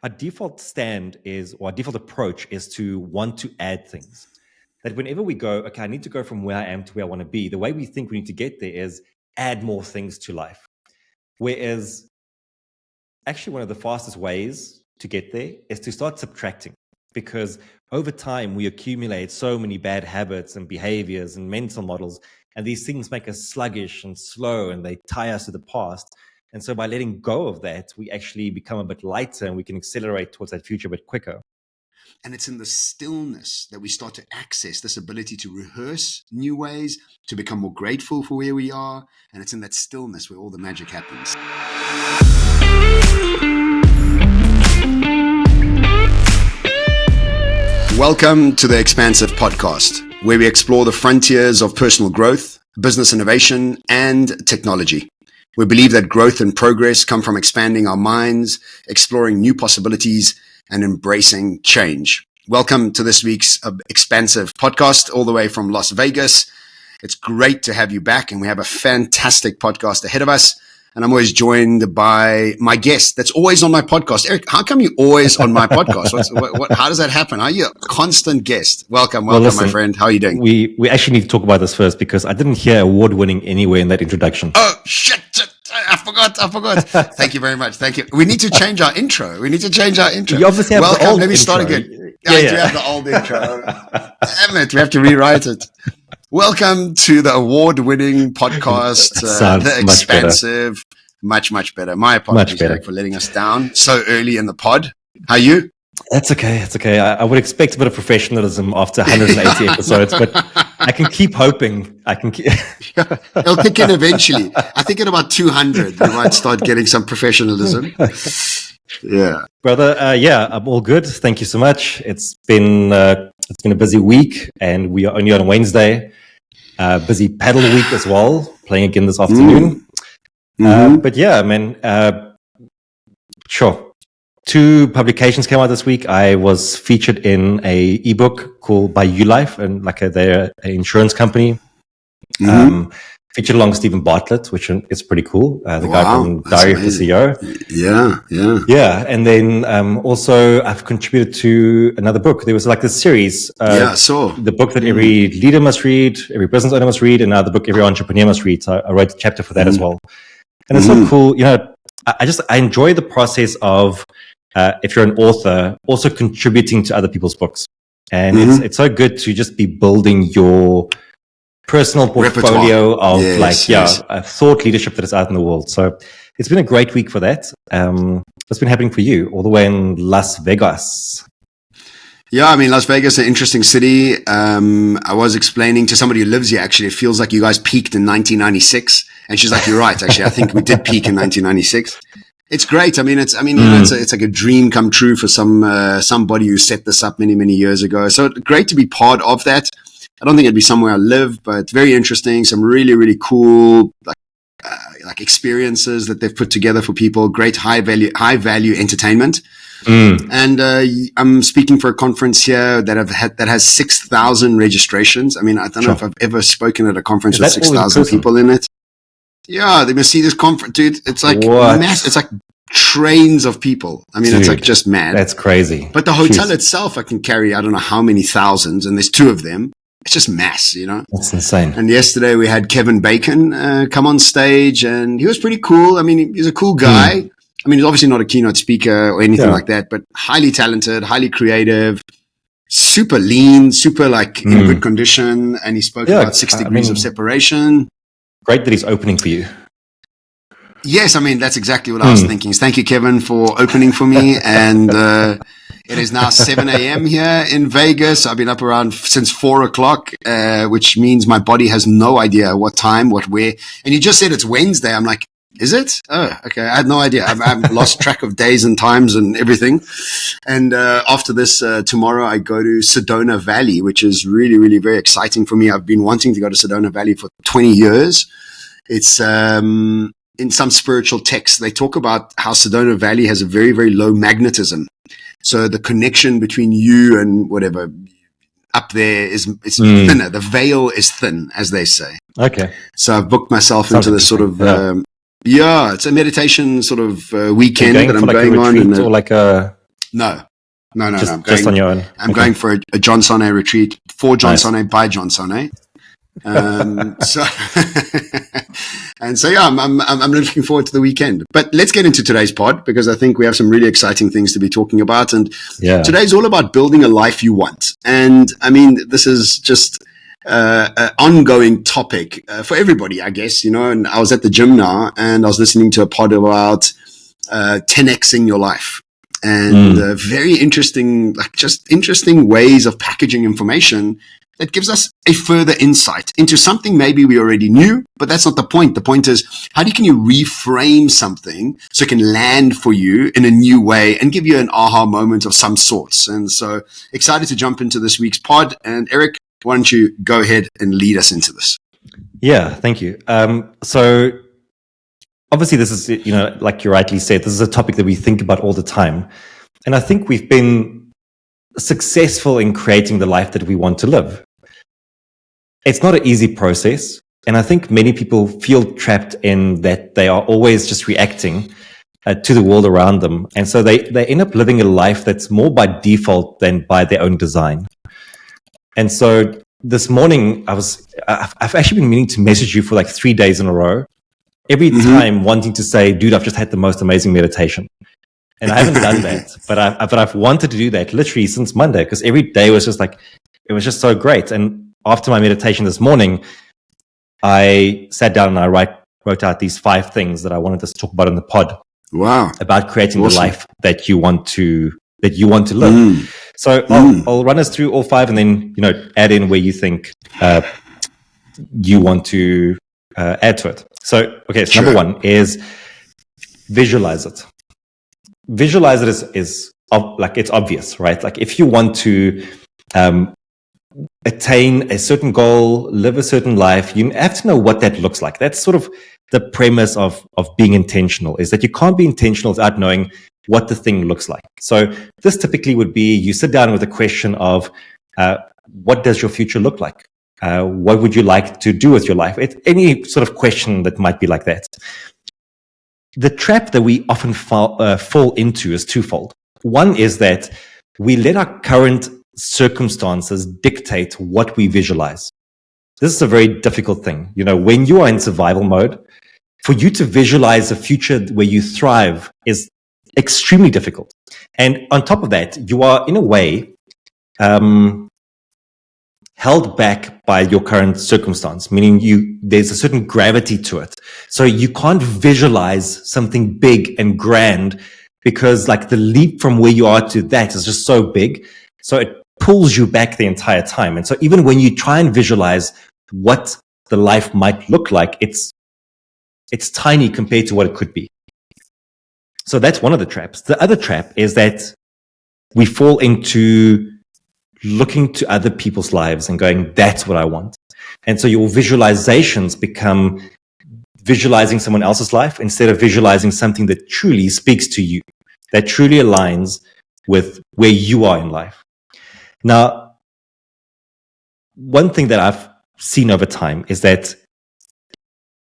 our default stand is, or our default approach is to want to add things. That whenever we go, okay, I need to go from where I am to where I want to be, the way we think we need to get there is add more things to life. Whereas actually one of the fastest ways to get there is to start subtracting, because over time we accumulate so many bad habits and behaviors and mental models, and these things make us sluggish and slow, and they tie us to the past. And so by letting go of that, we actually become a bit lighter and we can accelerate towards that future a bit quicker. And it's in the stillness that we start to access this ability to rehearse new ways, to become more grateful for where we are. And it's in that stillness where all the magic happens. Welcome to the Expansive Podcast, where we explore the frontiers of personal growth, business innovation, and technology. We believe that growth and progress come from expanding our minds, exploring new possibilities, and embracing change. Welcome to this week's Expansive Podcast, all the way from Las Vegas. It's great to have you back, and we have a fantastic podcast ahead of us. And I'm always joined by my guest that's always on my podcast. Erik, how come you're always on my podcast? How does that happen? Are you a constant guest? Welcome, listen, my friend. How are you doing? We actually need to talk about this first, because I didn't hear award-winning anywhere in that introduction. Oh, shit. I forgot. Thank you very much. Thank you. We need to change our intro. You obviously have welcome. The old Let me intro. Start again. I do have the old intro. Damn it. We have to rewrite it. Welcome to the award-winning podcast, The Expansive. Much better. My apologies, Erik, for letting us down so early in the pod. How are you? That's okay. I would expect a bit of professionalism after 180 episodes, but I can keep hoping. It'll kick in eventually. I think at about 200, we might start getting some professionalism. Yeah. Brother, I'm all good. Thank you so much. It's been a busy week, and we are only on Wednesday. Busy paddle week as well, playing again this afternoon. But yeah, man, sure. 2 publications came out this week. I was featured in a ebook called by ULife, and they're an insurance company. Featured along Stephen Bartlett, which is pretty cool. The guy from Diary of the CEO. Yeah. And then also I've contributed to another book. There was this series. I saw. The book that every leader must read, every business owner must read, and now the book every entrepreneur must read. So I wrote a chapter for that as well. And it's so cool. I enjoy the process of, if you're an author, also contributing to other people's books. And it's so good to just be building your personal portfolio of thought leadership that is out in the world. So it's been a great week for that. What's been happening for you all the way in Las Vegas? Yeah, I mean, Las Vegas, an interesting city. I was explaining to somebody who lives here, actually, it feels like you guys peaked in 1996. And she's like, you're right, actually. I think we did peak in 1996. It's great. I mean, it's like a dream come true for somebody who set this up many years ago. So great to be part of that. I don't think it'd be somewhere I live, but very interesting. Some really cool like experiences that they've put together for people. Great high value entertainment. And I'm speaking for a conference here that has 6,000 registrations. I mean, I don't know if I've ever spoken at a conference with 6,000 people in it. Yeah, they must see this conference, dude. It's like it's like trains of people. I mean, it's like just mad. That's crazy. But the hotel itself, I can carry, I don't know how many thousands, and there's 2 of them. It's just mass, That's insane. And yesterday we had Kevin Bacon come on stage, and he was pretty cool. I mean, he's a cool guy. I mean, he's obviously not a keynote speaker or anything like that, but highly talented, highly creative, super lean, super in good condition. And he spoke about 6 degrees of separation. Great that he's opening for you. Yes, I mean, that's exactly what I was thinking. Thank you, Kevin, for opening for me. And it is now 7 a.m. here in Vegas. I've been up around since 4 o'clock, which means my body has no idea what time, where. And you just said it's Wednesday. I'm like, is it? Oh, okay. I had no idea. I've lost track of days and times and everything. And after this, tomorrow I go to Sedona Valley, which is really very exciting for me. I've been wanting to go to Sedona Valley for 20 years. It's in some spiritual texts, they talk about how Sedona Valley has a very low magnetism. So the connection between you and whatever up there is thinner. The veil is thin, as they say. Okay. So I've booked myself into this sort of it's a meditation sort of weekend that I'm going on. Or like a No. Just on your own. I'm going for a John Sanei retreat for John Sanei by John Sanei. I'm looking forward to the weekend. But let's get into today's pod, because I think we have some really exciting things to be talking about. And today's all about building a life you want. And I mean, this is just an ongoing topic for everybody, I guess, and I was at the gym now and I was listening to a pod about 10xing your life. And very interesting, interesting ways of packaging information that gives us a further insight into something maybe we already knew, but that's not the point. The point is, can you reframe something so it can land for you in a new way and give you an aha moment of some sorts? And so excited to jump into this week's pod. And Erik, why don't you go ahead and lead us into this? Yeah, thank you. So obviously this is, like you rightly said, this is a topic that we think about all the time. And I think we've been successful in creating the life that we want to live. It's not an easy process. And I think many people feel trapped in that they are always just reacting to the world around them. And so they end up living a life that's more by default than by their own design. And so this morning, I've actually been meaning to message you for like 3 days in a row. Every time wanting to say, dude, I've just had the most amazing meditation. And I haven't done that, but I've wanted to do that literally since Monday, because every day was just like, it was just so great. And after my meditation this morning, I sat down and I wrote out these 5 things that I wanted us to talk about in the pod. Wow. About creating the life that you want to live. So I'll run us through all 5 and then, add in where you think you want to add to it. So, okay, so number 1 is visualize it. Visualize it is like, it's obvious, right? Like if you want to attain a certain goal, live a certain life, you have to know what that looks like. That's sort of the premise of being intentional, is that you can't be intentional without knowing what the thing looks like. So this typically would be, you sit down with a question of, what does your future look like? What would you like to do with your life? It's any sort of question that might be like that. The trap that we often fall into is twofold. One is that we let our current circumstances dictate what we visualize. This is a very difficult thing. When you are in survival mode, for you to visualize a future where you thrive is extremely difficult. And on top of that, you are in a way held back by your current circumstance, meaning there's a certain gravity to it. So you can't visualize something big and grand, because like the leap from where you are to that is just so big. So it pulls you back the entire time. And so even when you try and visualize what the life might look like, it's tiny compared to what it could be. So that's one of the traps. The other trap is that we fall into looking to other people's lives and going, that's what I want. And so your visualizations become visualizing someone else's life instead of visualizing something that truly speaks to you, that truly aligns with where you are in life. Now, one thing that I've seen over time is that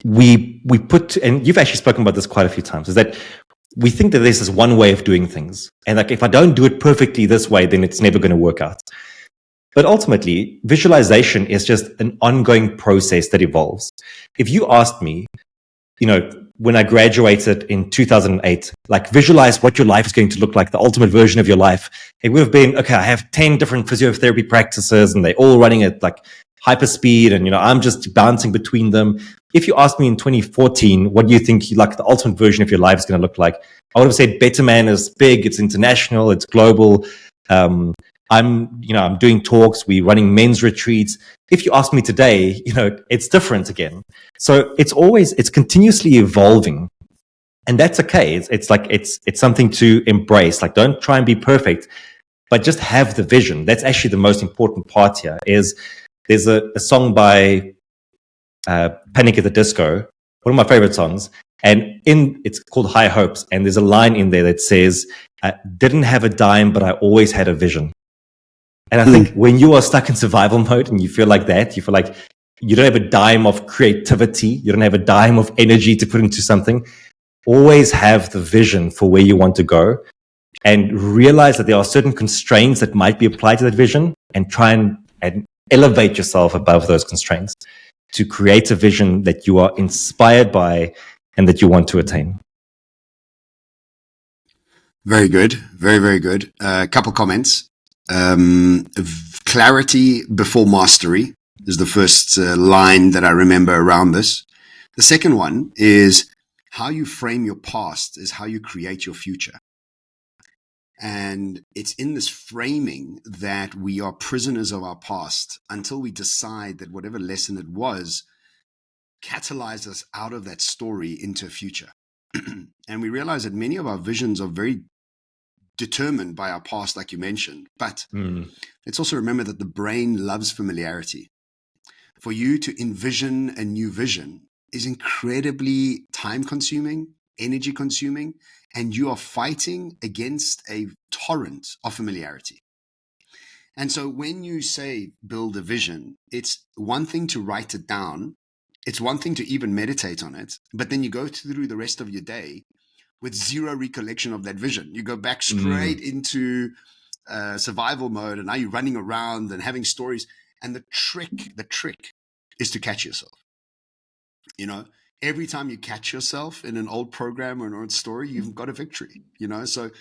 we put, and you've actually spoken about this quite a few times, is that we think that there's this one way of doing things. And like, if I don't do it perfectly this way, then it's never going to work out. But ultimately, visualization is just an ongoing process that evolves. If you asked me, when I graduated in 2008, like visualize what your life is going to look like, the ultimate version of your life, it would have been, okay, I have 10 different physiotherapy practices and they're all running at like hyper speed and, I'm just bouncing between them. If you asked me in 2014, what do you think like the ultimate version of your life is going to look like? I would have said Better Man is big, it's international, it's global. I'm doing talks, we're running men's retreats. If you ask me today, it's different again. So it's continuously evolving. And that's okay. It's something to embrace. Like, don't try and be perfect, but just have the vision. That's actually the most important part here. There's a song by Panic at the Disco, one of my favorite songs, and it's called High Hopes. And there's a line in there that says, didn't have a dime, but I always had a vision. And I think when you are stuck in survival mode and you feel like that, you feel like you don't have a dime of creativity, you don't have a dime of energy to put into something, always have the vision for where you want to go. and realize that there are certain constraints that might be applied to that vision, and try and elevate yourself above those constraints to create a vision that you are inspired by and that you want to attain. Very good. Very, very good. A couple comments. Clarity before mastery is the first line that I remember around this. The second one is how you frame your past is how you create your future. And it's in this framing that we are prisoners of our past until we decide that whatever lesson it was catalyzed us out of that story into a future. And we realize that many of our visions are very determined by our past, like you mentioned. But let's also remember that the brain loves familiarity. For you to envision a new vision is incredibly time consuming, energy consuming, and you are fighting against a torrent of familiarity. And so when you say build a vision, it's one thing to write it down. It's one thing to even meditate on it, but then you go through the rest of your day with zero recollection of that vision. You go back straight into survival mode, and now you're running around and having stories. And the trick is to catch yourself. You know, every time you catch yourself in an old program or an old story, you've got a victory, you know? So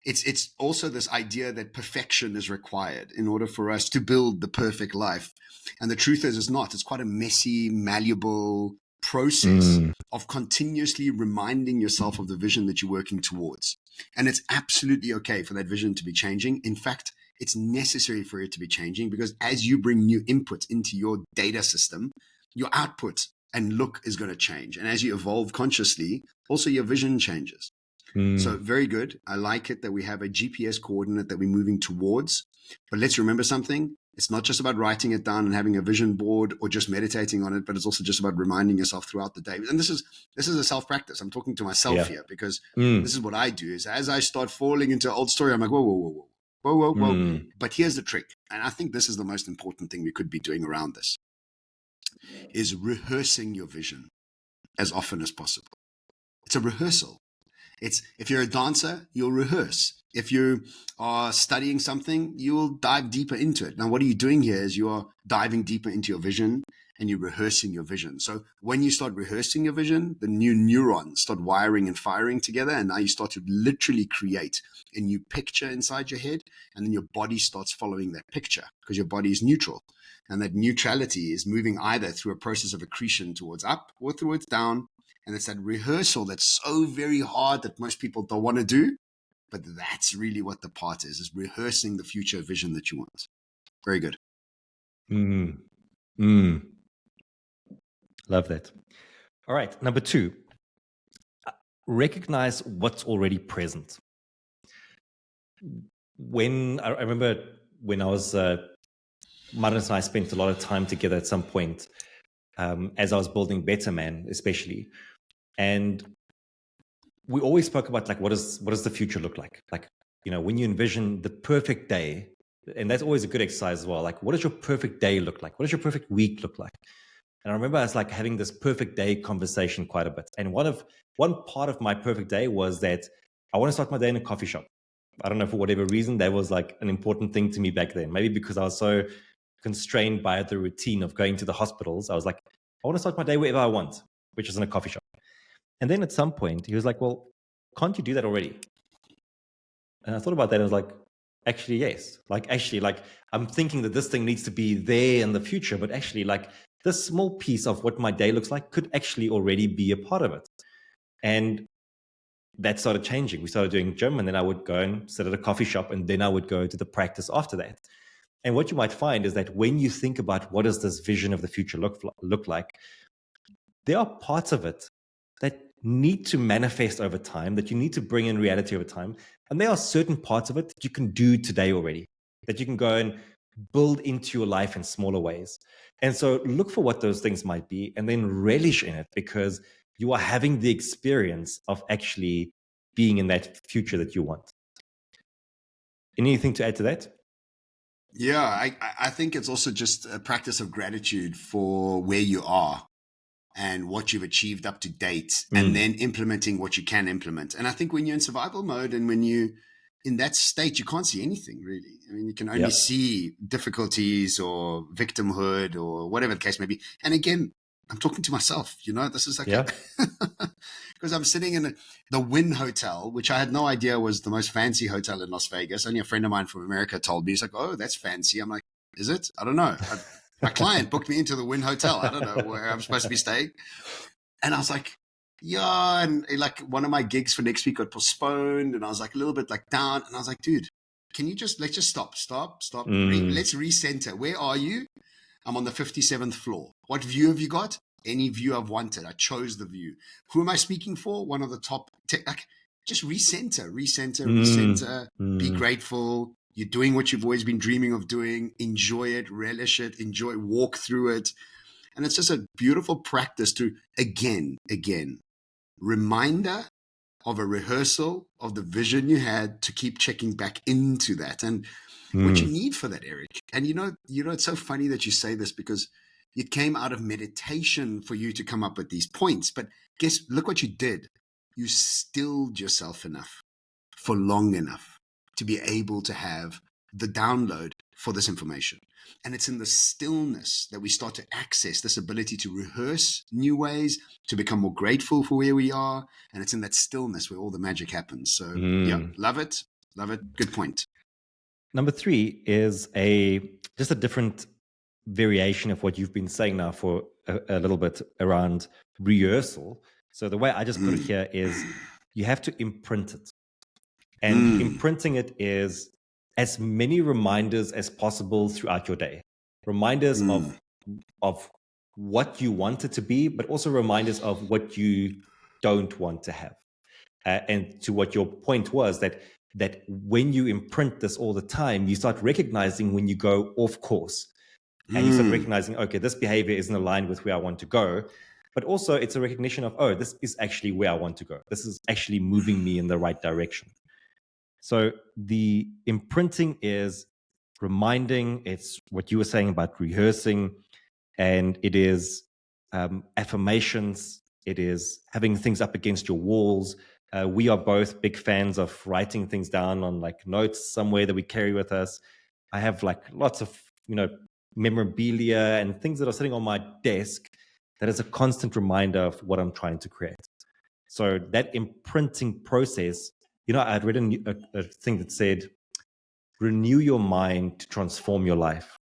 it's also this idea that perfection is required in order for us to build the perfect life. And the truth is, it's not. It's quite a messy, malleable process of continuously reminding yourself of the vision that you're working towards. And it's absolutely okay for that vision to be changing. In fact, it's necessary for it to be changing, because as you bring new input into your data system, your output and look is going to change. And as you evolve consciously, also your vision changes. So very good. I like it that we have a GPS coordinate that we're moving towards. But let's remember something. It's not just about writing it down and having a vision board or just meditating on it, but it's also just about reminding yourself throughout the day. And this is a self-practice. I'm talking to myself here, because this is what I do, is as I start falling into an old story, I'm like, whoa. But here's the trick. And I think this is the most important thing we could be doing around this, is rehearsing your vision as often as possible. It's a rehearsal. If you're a dancer, you'll rehearse. If you are studying something, you'll dive deeper into it. Now, what are you doing here is you are diving deeper into your vision and you're rehearsing your vision. So when you start rehearsing your vision, the new neurons start wiring and firing together. And now you start to literally create a new picture inside your head. And then your body starts following that picture, because your body is neutral. And that neutrality is moving either through a process of accretion towards up or towards down. And it's that rehearsal that's so very hard that most people don't want to do. But that's really what the part is rehearsing the future vision that you want. Very good. Love that. All right. Number 2, recognize what's already present. I remember when I was, Marinus and I spent a lot of time together at some point, as I was building Better Man, especially. And we always spoke about, like, what does the future look like? Like, you know, when you envision the perfect day, and that's always a good exercise as well. Like, what does your perfect day look like? What does your perfect week look like? And I remember I was like having this perfect day conversation quite a bit. And one part of my perfect day was that I want to start my day in a coffee shop. I don't know, for whatever reason, that was like an important thing to me back then. Maybe because I was so constrained by the routine of going to the hospitals. I was like, I want to start my day wherever I want, which is in a coffee shop. And then at some point, he was like, well, can't you do that already? And I thought about that and I was like, actually, yes. Like, I'm thinking that this thing needs to be there in the future, but actually, like, this small piece of what my day looks like could actually already be a part of it. And that started changing. We started doing gym, and then I would go and sit at a coffee shop, and then I would go to the practice after that. And what you might find is that when you think about what does this vision of the future look like, there are parts of it that need to manifest over time, that you need to bring in reality over time. And there are certain parts of it that you can do today already, that you can go and build into your life in smaller ways. And so look for what those things might be and then relish in it, because you are having the experience of actually being in that future that you want. Anything to add to that? Yeah, I think it's also just a practice of gratitude for where you are and what you've achieved up to date, and then implementing what you can implement. And I think when you're in survival mode and when you in that state, you can't see anything really. I mean, you can only see difficulties or victimhood or whatever the case may be. And again, I'm talking to myself, this is like, because I'm sitting in the Wynn Hotel, which I had no idea was the most fancy hotel in Las Vegas. Only a friend of mine from America told me. He's like, oh, that's fancy. I'm like, is it? I don't know. My client booked me into the Wynn Hotel. I don't know where I'm supposed to be staying. And I was like, yeah. And like one of my gigs for next week got postponed. And I was like a little bit like down. And I was like, dude, let's just stop. Let's recenter. Where are you? I'm on the 57th floor. What view have you got? Any view I've wanted. I chose the view. Who am I speaking for? One of the top. Just recenter. Be grateful. You're doing what you've always been dreaming of doing. Enjoy it. Relish it. Walk through it. And it's just a beautiful practice to, again, reminder of a rehearsal of the vision you had to keep checking back into that. And what you need for that, Erik. And it's so funny that you say this, because it came out of meditation for you to come up with these points. But look what you did. You stilled yourself enough for long enough to be able to have the download for this information. And it's in the stillness that we start to access this ability to rehearse new ways, to become more grateful for where we are. And it's in that stillness where all the magic happens. So love it. Good point. Number 3 is just a different variation of what you've been saying now for a little bit around rehearsal. So the way I just put it here is you have to imprint it. And imprinting it is as many reminders as possible throughout your day. Reminders of what you want it to be, but also reminders of what you don't want to have. And to what your point was, that when you imprint this all the time, you start recognizing when you go off course. And you start recognizing, okay, this behavior isn't aligned with where I want to go. But also it's a recognition of, oh, this is actually where I want to go. This is actually moving me in the right direction. So the imprinting is reminding, it's what you were saying about rehearsing, and it is affirmations, it is having things up against your walls. We are both big fans of writing things down on like notes somewhere that we carry with us. I have like lots of, memorabilia and things that are sitting on my desk that is a constant reminder of what I'm trying to create. So that imprinting process, I'd read a thing that said, renew your mind to transform your life.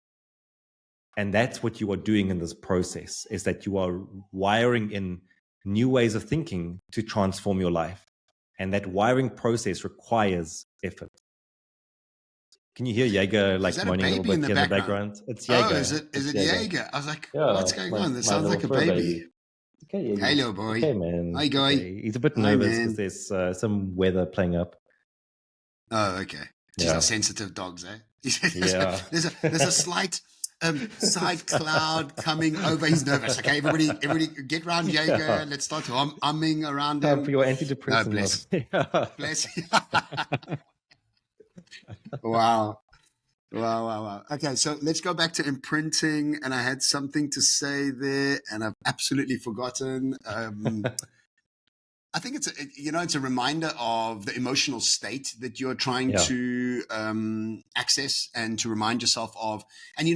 And that's what you are doing in this process, is that you are wiring in new ways of thinking to transform your life. And that wiring process requires effort. Can you hear Jaeger moaning a little bit here in the background? It's Jaeger. Oh, is it Jaeger? I was like, what's going on? This sounds like a baby. Okay, hey, little boy. Okay, man. How you going? Okay. He's a bit nervous because there's some weather playing up. Oh, okay. Just like sensitive dogs, eh? There's a slight side cloud coming over. He's nervous. Okay, everybody, get round Jaeger. Yeah. Let's start humming around him. For your antidepressant. Oh, bless. Wow. Okay, so let's go back to imprinting. And I had something to say there, and I've absolutely forgotten. I think it's a reminder of the emotional state that you're trying to access and to remind yourself of. And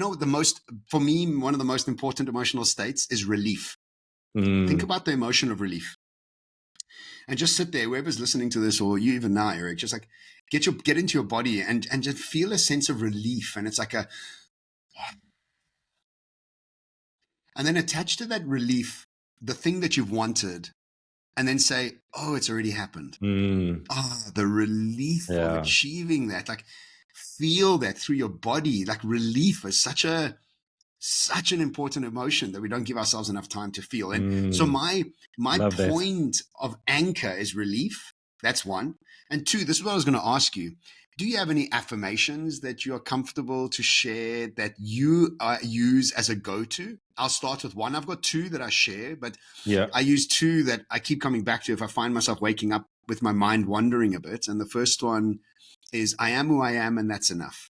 for me, one of the most important emotional states is relief. Think about the emotion of relief. And just sit there, whoever's listening to this, or you even now, Erik, just like get into your body and just feel a sense of relief. And it's like and then attach to that relief the thing that you've wanted, and then say, oh, it's already happened. The relief of achieving that. Like, feel that through your body. Like, relief is such an important emotion that we don't give ourselves enough time to feel. And so my point of anchor is relief. That's one. And two, this is what I was going to ask you. Do you have any affirmations that you're comfortable to share that you use as a go-to? I'll start with one. I've got two that I share, but I use two that I keep coming back to if I find myself waking up with my mind wandering a bit. And the first one is, I am who I am, and that's enough.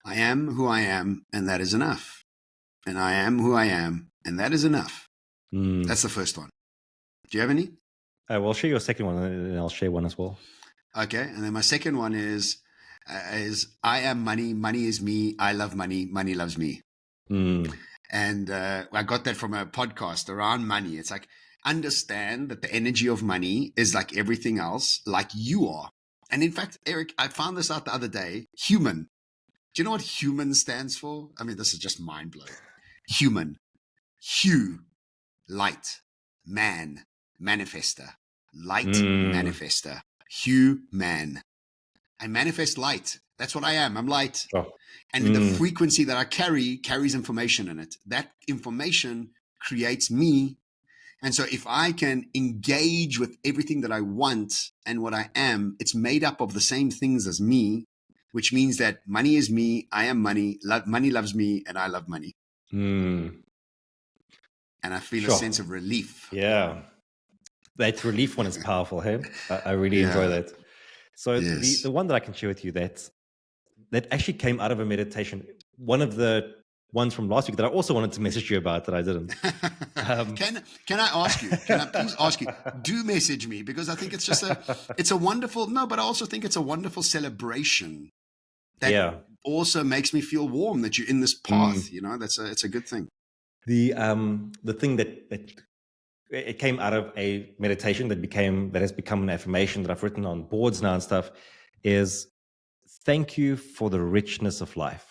I am who I am, and that is enough. And I am who I am, and that is enough. That's the first one. Do you have any? Well, share your second one, and I'll share one as well. Okay. And then my second one is I am money. Money is me. I love money. Money loves me. And I got that from a podcast around money. It's like, understand that the energy of money is like everything else, like you are. And in fact, Erik, I found this out the other day. Human. Do you know what human stands for? I mean, this is just mind blowing. Human. Hue. Light. Man. Manifester. Light. Manifester. Hue. Man. I manifest light. That's what I am. I'm light. Oh. And the frequency that I carries information in it. That information creates me. And so if I can engage with everything that I want and what I am, it's made up of the same things as me, which means that money is me. I am money. Money loves me and I love money. And I feel a sense of relief. Yeah. That relief one is powerful. Hey? I really enjoy that. So the one that I can share with you that actually came out of a meditation. One of the ones from last week that I also wanted to message you about that I didn't. Can I ask you? Can I please ask you? Do message me, because I think it's a wonderful. No, but I also think it's a wonderful celebration. That also makes me feel warm that you're in this path. You know, it's a good thing. The thing that it came out of a meditation that has become an affirmation that I've written on boards now and stuff is thank you for the richness of life.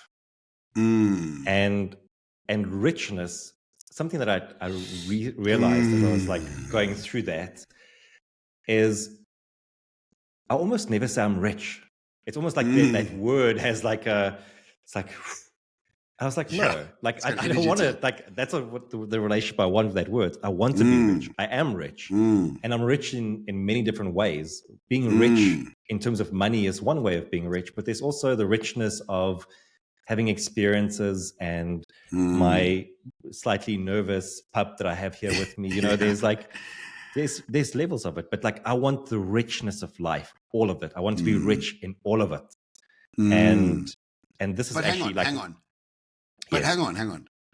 And richness, something that I realized as I was like going through that is I almost never say I'm rich. It's almost like that word has like it's like, I was like, no, like I don't want to, like, that's what the relationship I want with that word. I want to be rich. I am rich. And I'm rich in many different ways. Being rich in terms of money is one way of being rich, but there's also the richness of having experiences and my slightly nervous pup that I have here with me. You know, there's like, there's levels of it, but like, I want the richness of life, all of it. I want to be rich in all of it. And this is actually like, hang on.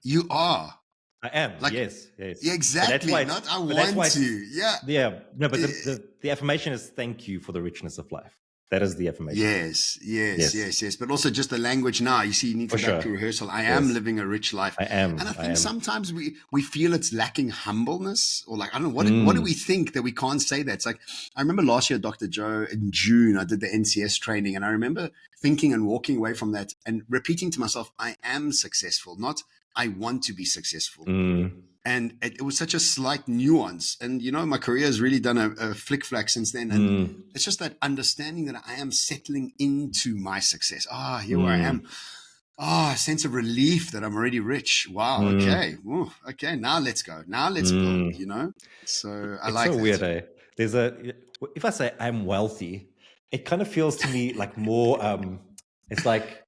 You are. I am. Like, yes. Exactly. Not I want to. Yeah. Yeah. No, but the affirmation is thank you for the richness of life. That is the affirmation. Yes. But also just the language now. You see, you need to go back to rehearsal. I am living a rich life. I am. And I think sometimes we feel it's lacking humbleness, or like, I don't know, what do we think that we can't say that? It's like, I remember last year, Dr. Joe, in June, I did the NCS training, and I remember thinking and walking away from that and repeating to myself, I am successful, not I want to be successful. And it was such a slight nuance. And, you know, my career has really done a flick flack since then. And it's just that understanding that I am settling into my success. Here where I am. A sense of relief that I'm already rich. Wow. Okay. Ooh, okay. Now let's go. Now let's build, you know? So I like that. It's so weird, if I say I'm wealthy, it kind of feels to me like more, it's like,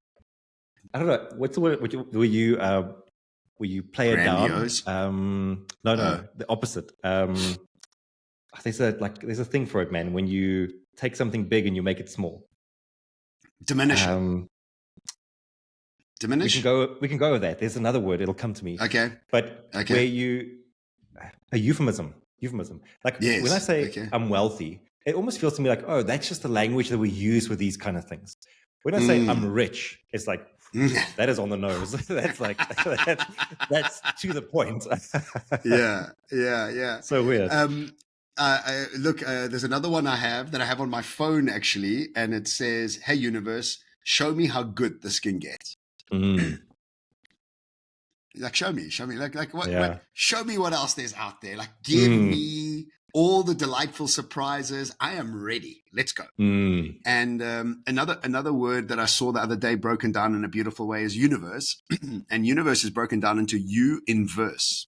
I don't know, what's the word, will you play Grandiose? it down? No, the opposite. There's a thing for it, man. When you take something big and you make it small. Diminish. Diminish. We can go with that. There's another word. It'll come to me. Okay. But where a euphemism. Like when I say I'm wealthy, it almost feels to me like, oh, that's just the language that we use with these kind of things. When I say I'm rich, it's like, that is on the nose. That's like that's to the point. Yeah. So weird. Look, there's another one I have on my phone actually, and it says, "Hey universe, show me how good this can get." Like show me, like what? Show me what else there's out there. Like give me all the delightful surprises. I am ready. Let's go. And another word that I saw the other day broken down in a beautiful way is universe. And universe is broken down into you inverse.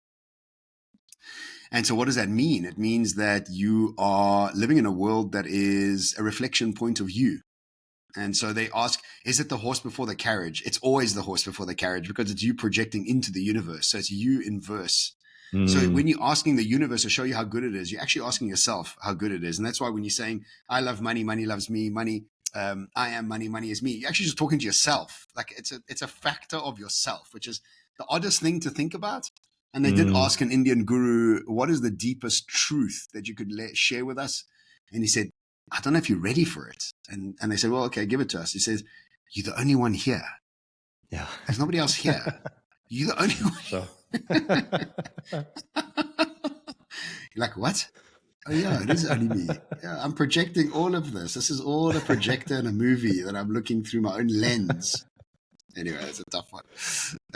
And so what does that mean? It means that you are living in a world that is a reflection point of you. And so they ask, is it the horse before the carriage? It's always the horse before the carriage, because it's you projecting into the universe. So it's you inverse. So when you're asking the universe to show you how good it is, you're actually asking yourself how good it is. And that's why when you're saying, I love money, money loves me, money, I am money, money is me, you're actually just talking to yourself. Like it's a factor of yourself, which is the oddest thing to think about. And they did ask an Indian guru, what is the deepest truth that you could share with us? And he said, I don't know if you're ready for it. And they said, well, okay, give it to us. He says, you're the only one here. Yeah. There's nobody else here. You're the only one. Sure. You're like, what? Oh, yeah, it is only me. Yeah, I'm projecting all of this. This is all a projector in a movie that I'm looking through my own lens. Anyway, it's a tough one.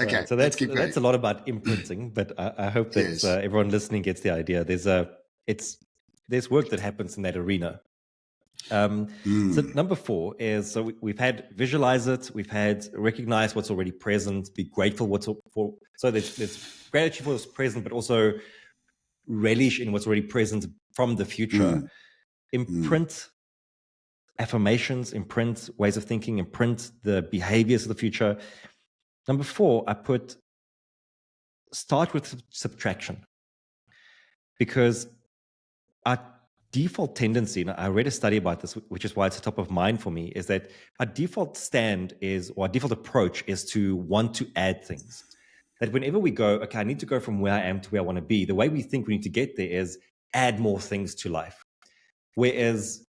Okay, right, so let's keep going. That's a lot about imprinting, but I hope that Yes. Everyone listening gets the idea. There's work that happens in that arena. So number 4 is, so we've had visualize it, we've had recognize what's already present, be grateful for. So there's gratitude for what's present, but also relish in what's already present from the future. Imprint affirmations, imprint ways of thinking, imprint the behaviors of the future. Number 4, I put start with subtraction, because our default tendency, and I read a study about this, which is why it's top of mind for me, is that our default our default approach is to want to add things. That whenever we go, okay, I need to go from where I am to where I want to be, the way we think we need to get there is add more things to life. Whereas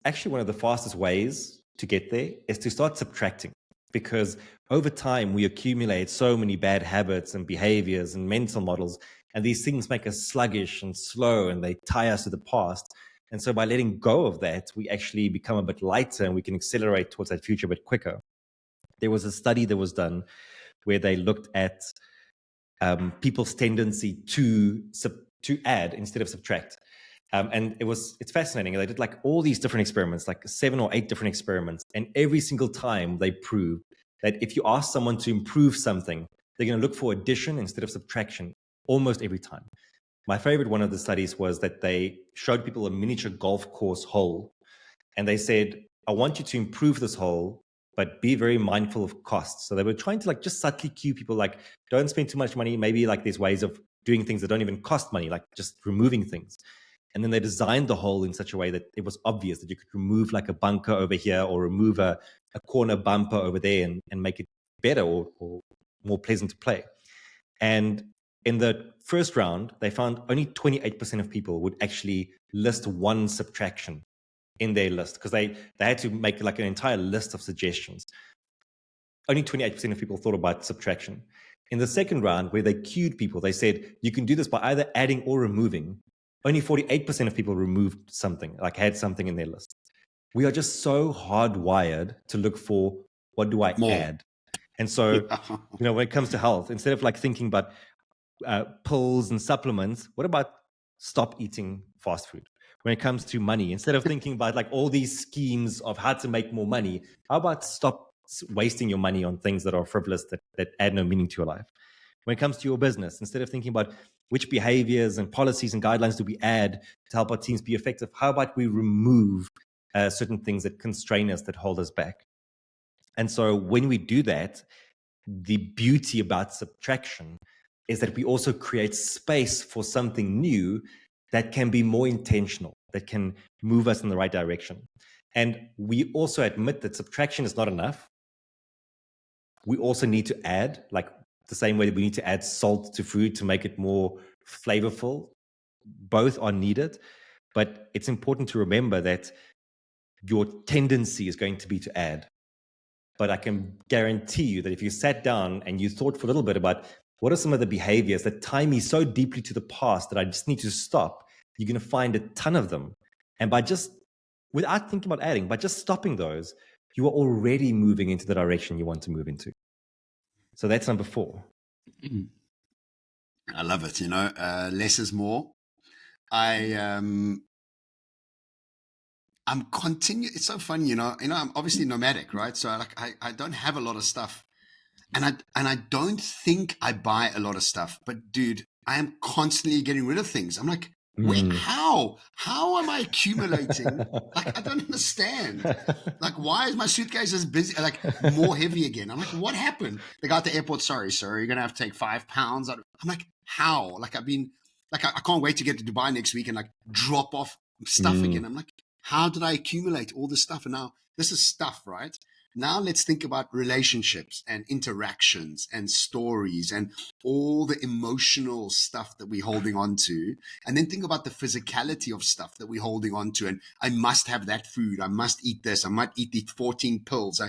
actually one of the fastest ways to get there is to start subtracting, because over time we accumulate so many bad habits and behaviors and mental models, and these things make us sluggish and slow, and they tie us to the past. And so by letting go of that, we actually become a bit lighter and we can accelerate towards that future a bit quicker. There was a study that was done where they looked at people's tendency to add instead of subtract. And it's fascinating. They did like all these different experiments, like 7 or 8 different experiments. And every single time they proved that if you ask someone to improve something, they're going to look for addition instead of subtraction almost every time. My favorite one of the studies was that they showed people a miniature golf course hole. And they said, I want you to improve this hole, but be very mindful of costs. So they were trying to like just subtly cue people, like, don't spend too much money. Maybe like there's ways of doing things that don't even cost money, like just removing things. And then they designed the hole in such a way that it was obvious that you could remove like a bunker over here or remove a corner bumper over there and make it better or more pleasant to play. And in the first round, they found only 28% of people would actually list one subtraction in their list, because they had to make like an entire list of suggestions. Only 28% of people thought about subtraction. In the second round, where they cued people, they said, you can do this by either adding or removing. Only 48% of people removed something, like had something in their list. We are just so hardwired to look for, what do I add? And so, when it comes to health, instead of like thinking about pills and supplements, what about stop eating fast food? When it comes to money, instead of thinking about like all these schemes of how to make more money, how about stop wasting your money on things that are frivolous, that add no meaning to your life? When it comes to your business, instead of thinking about which behaviors and policies and guidelines do we add to help our teams be effective, how about we remove certain things that constrain us, that hold us back? And so when we do that, the beauty about subtraction is that we also create space for something new that can be more intentional, that can move us in the right direction. And we also admit that subtraction is not enough. We also need to add, like the same way that we need to add salt to food to make it more flavorful. Both are needed, but it's important to remember that your tendency is going to be to add. But I can guarantee you that if you sat down and you thought for a little bit about what are some of the behaviors that tie me so deeply to the past that I just need to stop, you're going to find a ton of them. And without thinking about adding, by just stopping those, you are already moving into the direction you want to move into. So that's number 4. I love it. Less is more. I'm it's so funny, I'm obviously nomadic, right? So I don't have a lot of stuff, and I don't think I buy a lot of stuff, but dude, I am constantly getting rid of things. I'm like, wait, how am I accumulating? Like, I don't understand. Like, why is my suitcase as busy, like more heavy again? I'm like, what happened? They got to the airport. Sorry, sir, you're going to have to take 5 pounds out. I'm like, how? Like, I can't wait to get to Dubai next week and like drop off stuff again. I'm like, how did I accumulate all this stuff? And now This is stuff, right? Now let's think about relationships and interactions and stories and all the emotional stuff that we're holding on to. And then think about the physicality of stuff that we're holding on to. And I must have that food. I must eat this. I might eat these 14 pills.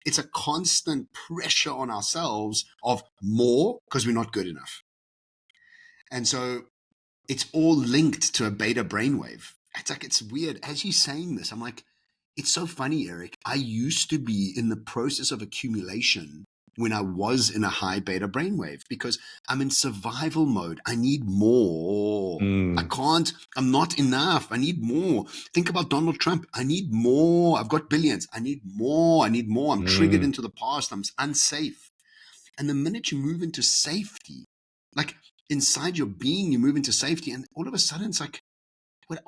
It's a constant pressure on ourselves of more because we're not good enough. And so it's all linked to a beta brainwave. It's weird. As you're saying this, I'm like, it's so funny, Erik. I used to be in the process of accumulation when I was in a high beta brainwave because I'm in survival mode. I need more. I'm not enough. I need more. Think about Donald Trump. I need more. I've got billions. I need more. I'm triggered into the past. I'm unsafe. And the minute you move into safety, like inside your being, you move into safety, and all of a sudden it's like,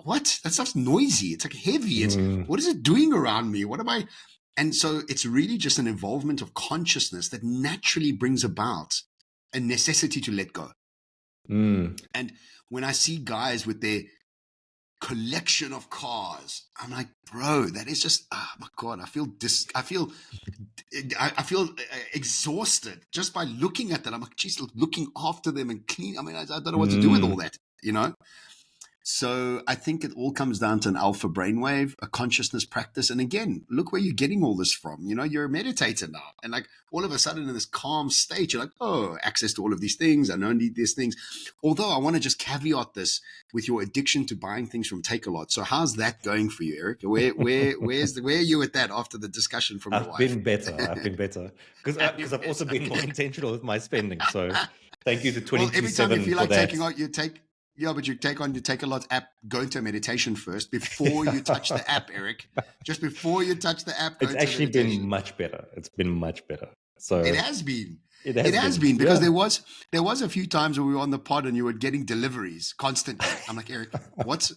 what? That stuff's noisy. It's like heavy. What is it doing around me? What am I? And so it's really just an involvement of consciousness that naturally brings about a necessity to let go. And when I see guys with their collection of cars, I'm like, bro, that is just, oh my God, I feel exhausted just by looking at that. I'm like, geez, looking after them and clean. I mean, I don't know what to do with all that, you know? So I think it all comes down to an alpha brainwave, a consciousness practice. And again, look where you're getting all this from. You know, you're a meditator now. And like all of a sudden in this calm state, you're like, oh, access to all of these things. I don't need these things. Although I want to just caveat this with your addiction to buying things from Take-A-Lot. So how's that going for you, Erik? Where are you at that after the discussion from your wife? I've been better. Because I've also been more intentional with my spending. So thank you to 22/7 well, every time you feel like that. taking out, but you take on your Take-A-Lot app, go into a meditation first before you touch the app, Erik. Just before you touch the app, it's actually been much better. It's been much better. So it has been. It has been because there was a few times when we were on the pod and you were getting deliveries constantly. I'm like, Erik, what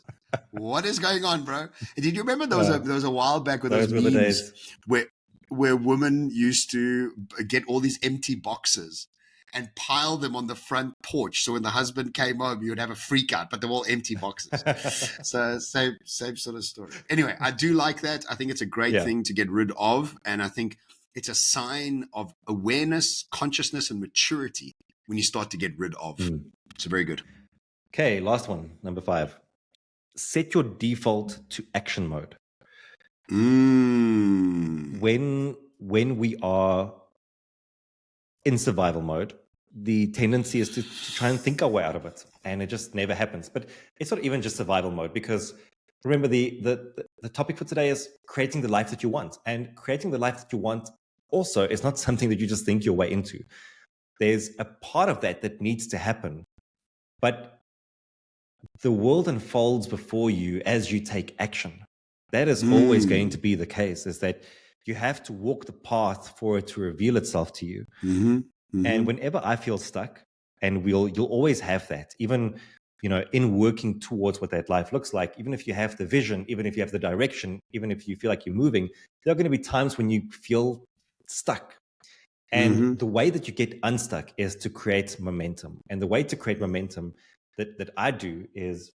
is going on, bro? And did you remember there was a while back with those memes where women used to get all these empty boxes and pile them on the front porch. So when the husband came home, you would have a freak out, but they're all empty boxes. So same sort of story. Anyway, I do like that. I think it's a great thing to get rid of. And I think it's a sign of awareness, consciousness, and maturity when you start to get rid of. So very good. Okay, last one, number 5. Set your default to action mode. When we are in survival mode, the tendency is to try and think our way out of it, and it just never happens. But it's not even just survival mode, because remember the topic for today is creating the life that you want, and creating the life that you want also is not something that you just think your way into. There's a part of that needs to happen, but the world unfolds before you as you take action. That is always going to be the case, is that you have to walk the path for it to reveal itself to you. And whenever I feel stuck, and you'll always have that, even, in working towards what that life looks like, even if you have the vision, even if you have the direction, even if you feel like you're moving, there are going to be times when you feel stuck. And the way that you get unstuck is to create momentum. And the way to create momentum that I do is,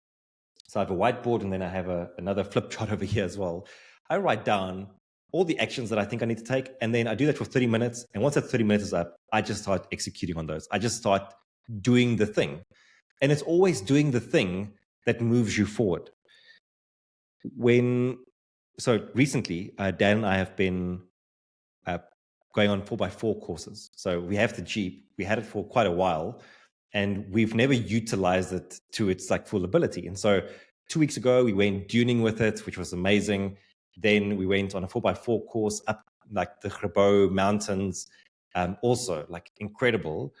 so I have a whiteboard, and then I have another flip chart over here as well. I write down all the actions that I think I need to take, and then I do that for 30 minutes. And once that 30 minutes is up, I just start executing on those. I just start doing the thing. And it's always doing the thing that moves you forward. So recently, Dan and I have been going on 4x4 courses. So we have the Jeep. We had it for quite a while, and we've never utilized it to its full ability. And so 2 weeks ago, we went duning with it, which was amazing. Then we went on a 4x4 course up the Grabo mountains, also incredible.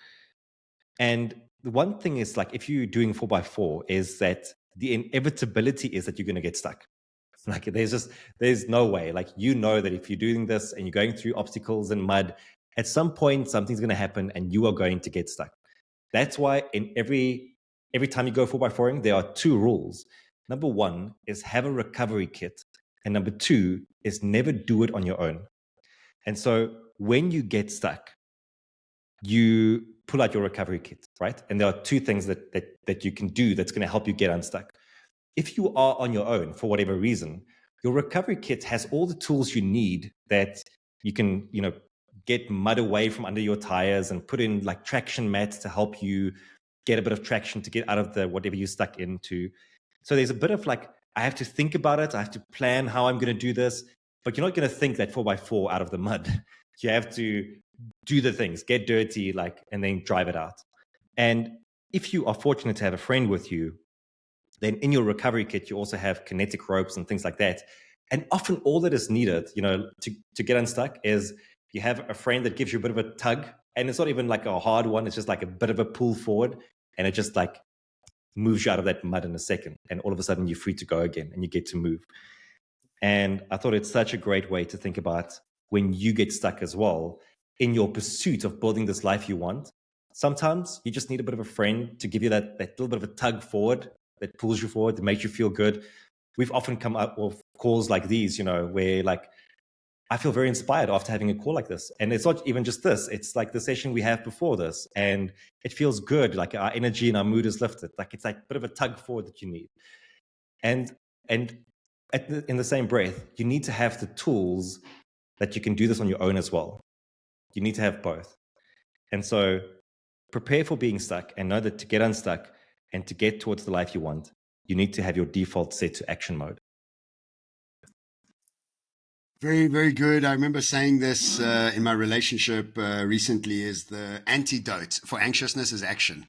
And the one thing is, if you're doing 4x4, is that the inevitability is that you're going to get stuck. There's no way. That if you're doing this and you're going through obstacles and mud, at some point something's going to happen and you are going to get stuck. That's why in every time you go 4x4ing, there are 2 rules. Number 1 is have a recovery kit. And number 2 is never do it on your own. And so when you get stuck, you pull out your recovery kit, right? And there are 2 things that you can do that's going to help you get unstuck. If you are on your own for whatever reason, your recovery kit has all the tools you need that you can, get mud away from under your tires and put in like traction mats to help you get a bit of traction to get out of the whatever you're stuck into. So there's a bit of like, I have to think about it. I have to plan how I'm going to do this, but you're not going to think that 4x4 out of the mud. You have to do the things, get dirty, and then drive it out. And if you are fortunate to have a friend with you, then in your recovery kit, you also have kinetic ropes and things like that. And often all that is needed, to get unstuck is you have a friend that gives you a bit of a tug, and it's not even like a hard one. It's just like a bit of a pull forward, and it just like moves you out of that mud in a second. And all of a sudden you're free to go again and you get to move. And I thought it's such a great way to think about when you get stuck as well in your pursuit of building this life you want. Sometimes you just need a bit of a friend to give you that little bit of a tug forward that pulls you forward, that makes you feel good. We've often come up with calls like these, where like, I feel very inspired after having a call like this. And it's not even just this, it's like the session we have before this. And it feels good, like our energy and our mood is lifted. Like it's like a bit of a tug forward that you need. And in the same breath, you need to have the tools that you can do this on your own as well. You need to have both. And so prepare for being stuck and know that to get unstuck and to get towards the life you want, you need to have your default set to action mode. Very, very good. I remember saying this in my relationship recently, is the antidote for anxiousness is action.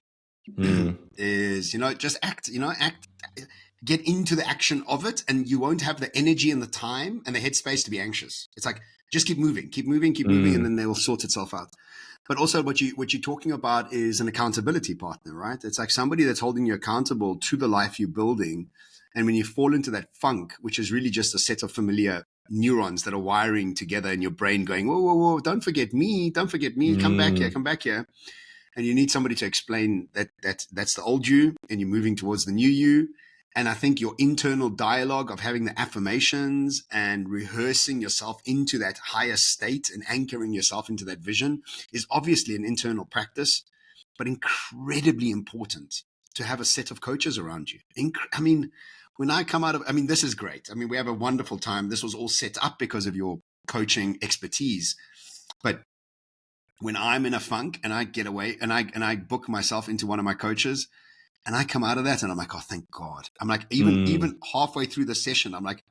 Is, just act, get into the action of it, and you won't have the energy and the time and the headspace to be anxious. It's like, just keep moving, and then they will sort itself out. But also what you're talking about is an accountability partner, right? It's like somebody that's holding you accountable to the life you're building. And when you fall into that funk, which is really just a set of familiar neurons that are wiring together in your brain going, whoa, don't forget me, come back here. And you need somebody to explain that's the old you and you're moving towards the new you. And I think your internal dialogue of having the affirmations and rehearsing yourself into that higher state and anchoring yourself into that vision is obviously an internal practice, but incredibly important to have a set of coaches around you. When I come out of, this is great. We have a wonderful time. This was all set up because of your coaching expertise. But when I'm in a funk and I get away and I book myself into one of my coaches and I come out of that and I'm like, oh, thank God. I'm like, even halfway through the session, I'm like,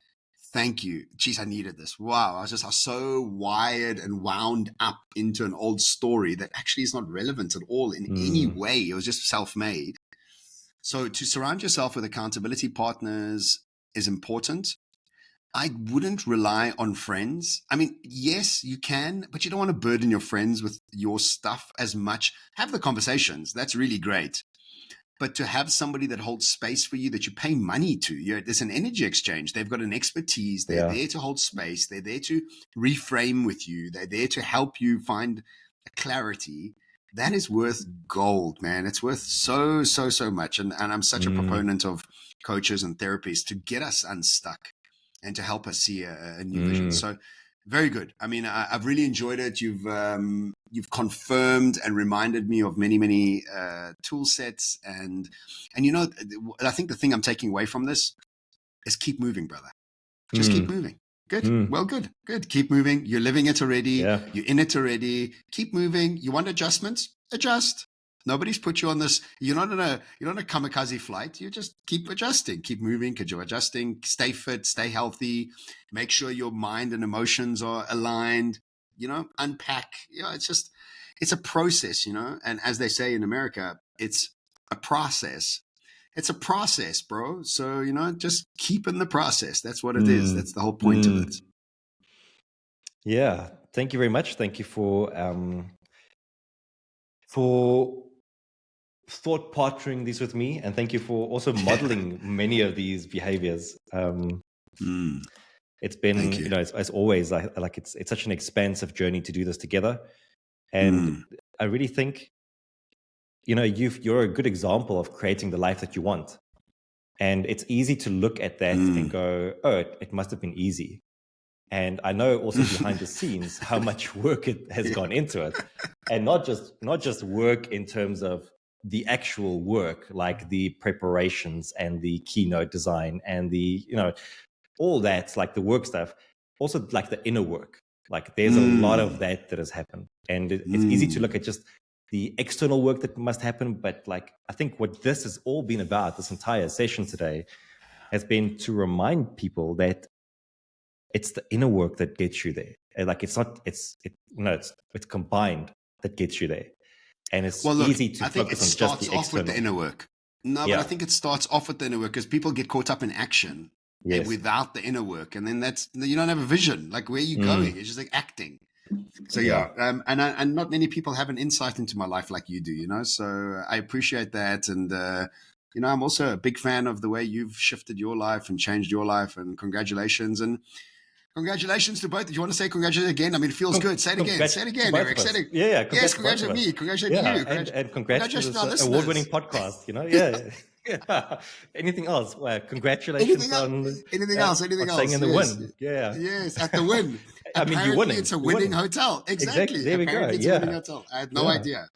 thank you. Geez, I needed this. Wow. I was so wired and wound up into an old story that actually is not relevant at all in any way. It was just self-made. So to surround yourself with accountability partners is important. I wouldn't rely on friends. Yes, you can, but you don't want to burden your friends with your stuff as much. Have the conversations. That's really great. But to have somebody that holds space for you, that you pay money to, there's an energy exchange. They've got an expertise. They're there to hold space. They're there to reframe with you. They're there to help you find a clarity. That is worth gold, man. It's worth so much. And I'm such a proponent of coaches and therapists to get us unstuck and to help us see a new vision. So very good. I've really enjoyed it. You've confirmed and reminded me of many tool sets. And I think the thing I'm taking away from this is keep moving, brother. Just keep moving. Good. Well, good. Keep moving. You're living it already. Yeah. You're in it already. Keep moving. You want adjustments? Adjust. Nobody's put you on this. You're not on a kamikaze flight. You just keep adjusting. Keep moving because you're adjusting. Stay fit. Stay healthy. Make sure your mind and emotions are aligned. Unpack. It's a process. And as they say in America, it's a process. It's a process, bro. So, just keep in the process. That's what it is. That's the whole point of it. Yeah. Thank you very much. Thank you for thought partnering these with me. And thank you for also modeling many of these behaviors. It's been, as always, it's such an expansive journey to do this together. And I really think, you're a good example of creating the life that you want. And it's easy to look at that and go, oh, it must have been easy. And I know also behind the scenes how much work it has gone into it. And not just work in terms of the actual work, like the preparations and the keynote design and the, all that's like the work stuff, also like the inner work. Like there's a lot of that has happened, and it's easy to look at just the external work that must happen. But like, I think what this has all been about, this entire session today, has been to remind people that it's the inner work that gets you there. And like, it's combined that gets you there. And it's easy to focus on just the external. Off with the inner work. No, but I think it starts off with the inner work because people get caught up in action without the inner work. And then you don't have a vision. Like, where are you going? It's just like acting. So and not many people have an insight into my life like you do, you know, so I appreciate that. And, you know, I'm also a big fan of the way you've shifted your life and changed your life, and congratulations. And congratulations to both. Do you want to say congratulations again? I mean, it feels good. Say it again. Say it again, Erik. Say it. Yeah. Yes, congratulate me. Congratulate you. And congratulations on this award-winning podcast, you know? Yeah. Anything else? Well, congratulations anything else? Saying in the win. Yeah. Yes, at the win. I mean, you're winning. It's a winning hotel. Exactly. There we go. It's a winning hotel. I had no idea.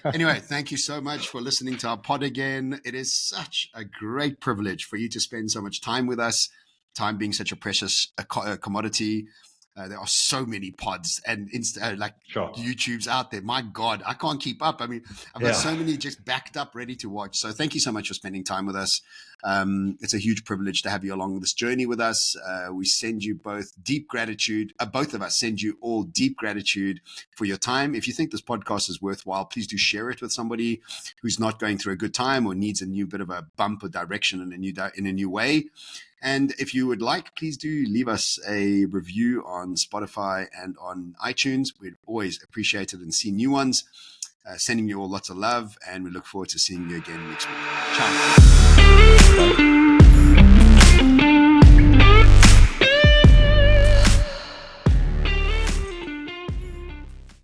Anyway, thank you so much for listening to our pod again. It is such a great privilege for you to spend so much time with us. Time being such a precious commodity. There are so many pods and YouTube's out there. My God, I can't keep up. I mean, I've got so many just backed up, ready to watch. So thank you so much for spending time with us. It's a huge privilege to have you along this journey with us. We send you both deep gratitude. Both of us send you all deep gratitude for your time. If you think this podcast is worthwhile, please do share it with somebody who's not going through a good time or needs a new bit of a bump or direction in a new way. And if you would like, please do leave us a review on Spotify and on iTunes. We'd always appreciate it and see new ones. Sending you all lots of love, and we look forward to seeing you again next week. Ciao.